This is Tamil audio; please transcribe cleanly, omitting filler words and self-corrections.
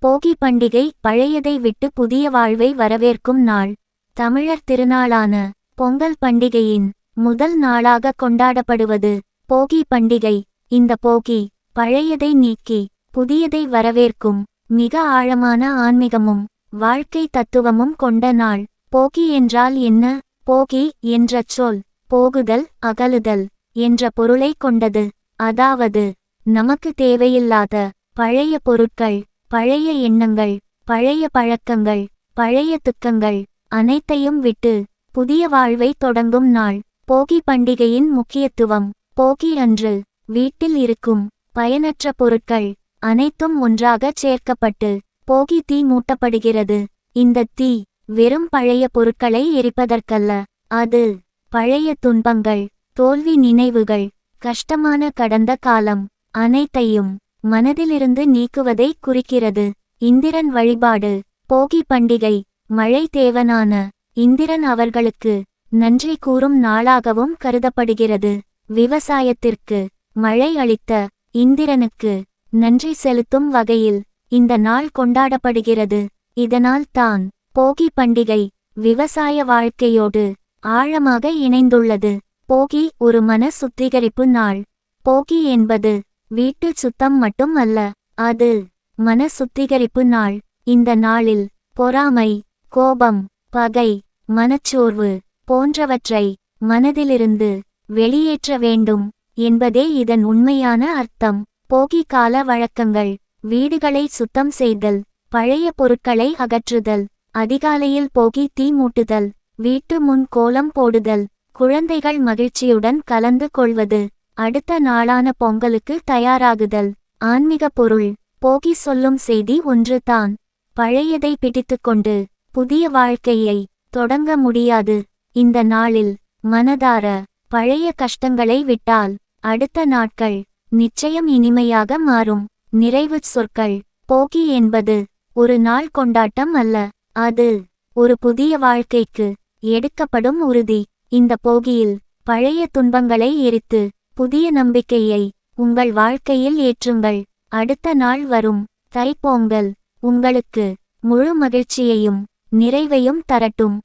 போகி பண்டிகை பழையதை விட்டு புதிய வாழ்வை வரவேற்கும் நாள். தமிழர் திருநாளான பொங்கல் பண்டிகையின் முதல் நாளாக கொண்டாடப்படுவது போகி பண்டிகை. இந்த போகி பழையதை நீக்கி புதியதை வரவேற்கும் மிக ஆழமான ஆன்மீகமும் வாழ்க்கை தத்துவமும் கொண்ட நாள். போகி என்றால் என்ன? போகி என்ற சொல் போகுதல், அகலுதல் என்ற பொருளை கொண்டது. அதாவது நமக்கு தேவையில்லாத பழைய பொருட்கள், பழைய எண்ணங்கள், பழைய பழக்கங்கள், பழைய துக்கங்கள் அனைத்தையும் விட்டு புதிய வாழ்வை தொடங்கும் நாள். போகி பண்டிகையின் முக்கியத்துவம். போகி அன்று வீட்டில் இருக்கும் பயனற்ற பொருட்கள் அனைத்தும் ஒன்றாகச் சேர்க்கப்பட்டு போகி தீ மூட்டப்படுகிறது. இந்த தீ வெறும் பழைய பொருட்களை எரிப்பதற்கல்ல, அது பழைய துன்பங்கள், தோல்வி நினைவுகள், கஷ்டமான கடந்த காலம் அனைத்தையும் மனதிலிருந்து நீக்குவதை குறிக்கிறது. இந்திரன் வழிபாடு. போகி பண்டிகை மழை தேவனான இந்திரன் அவர்களுக்கு நன்றி கூறும் நாளாகவும் கருதப்படுகிறது. விவசாயத்திற்கு மழை அளித்த இந்திரனுக்கு நன்றி செலுத்தும் வகையில் இந்த நாள் கொண்டாடப்படுகிறது. இதனால் தான் போகி பண்டிகை விவசாய வாழ்க்கையோடு ஆழமாக இணைந்துள்ளது. போகி ஒரு மன சுத்திகரிப்பு நாள். போகி என்பது வீட்டு சுத்தம் மட்டும் அல்ல, அது மன சுத்திகரிப்பு நாள். இந்த நாளில் பொறாமை, கோபம், பகை, மனச்சோர்வு போன்றவற்றை மனதிலிருந்து வெளியேற்ற வேண்டும் என்பதே இதன் உண்மையான அர்த்தம். போகி கால வழக்கங்கள். வீடுகளை சுத்தம் செய்தல், பழைய பொருட்களை அகற்றுதல், அதிகாலையில் போகி தீ மூட்டுதல், வீட்டு முன் கோலம் போடுதல், குழந்தைகள் மகிழ்ச்சியுடன் கலந்து கொள்வது, அடுத்த நாளான பொங்கலுக்கு தயாராகுதல். ஆன்மீக பொருள். போகி சொல்லும் செய்தி ஒன்று தான். பழையதை பிடித்துக்கொண்டு புதிய வாழ்க்கையை தொடங்க முடியாது. இந்த நாளில் மனதார பழைய கஷ்டங்களை விட்டால் அடுத்த நாட்கள் நிச்சயம் இனிமையாக மாறும். நிறைவுச் சொற்கள். போகி என்பது ஒரு நாள் கொண்டாட்டம் அல்ல, அது ஒரு புதிய வாழ்க்கைக்கு எடுக்கப்படும் உறுதி. இந்த போகியில் பழைய துன்பங்களை எரித்து புதிய நம்பிக்கையை உங்கள் வாழ்க்கையில் ஏற்றுங்கள். அடுத்த நாள் வரும் தைப்பொங்கல் உங்களுக்கு முழு மகிழ்ச்சியையும் நிறைவையும் தரட்டும்.